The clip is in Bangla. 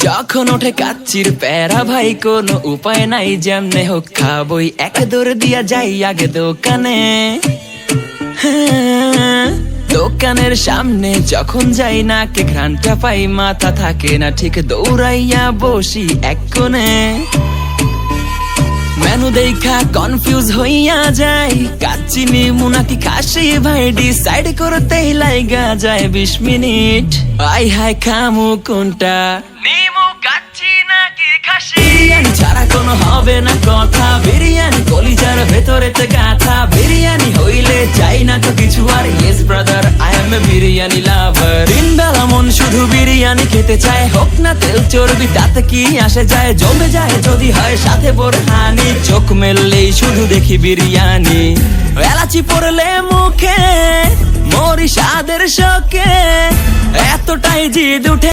যখন ওঠে কাচ্চির প্যারা ভাই কোনো উপায় নাই, যেমনে হোক খাবই, এক দৌড় দিয়া যাই আগে দোকানে। দোকানের সামনে যখন যাই নাকে ঘ্রাণটা পাই, মাথা থাকে না ঠিক, দৌড়াইয়া বসি এক কোণে। মেনু দেখা কনফিউজ হইয়া যাই, কাচ্চি নিমু নাকি খাসি ভাই ডিসাইড করতেই লাইগা যায় 20 মিনিট। আই হাই খামু কোনটা, নিমু কাচ্চি নাকি খাসি? বিরিয়ানি ছাড়া কোনো হবে না কথা, বিরিয়ানি কলিজার ভেতরেতে গাথা। বিরিয়ানি হইলে চাই না তো কিছু আর, yes brother I M A biryani লাভার। দিন বেলা মন শুধু বিরিয়ানি খেতে চায়, হোক না তেল চর্বি তাতে কি আসে যায়, জমে যায় যদি হয় সাথে বোরহানি। চোখ মেললেই শুধু দেখি বিরিয়ানি, এলাচি পড়লে মুখে মরি স্বাদের শোকে, এতটাই জিদ উঠে।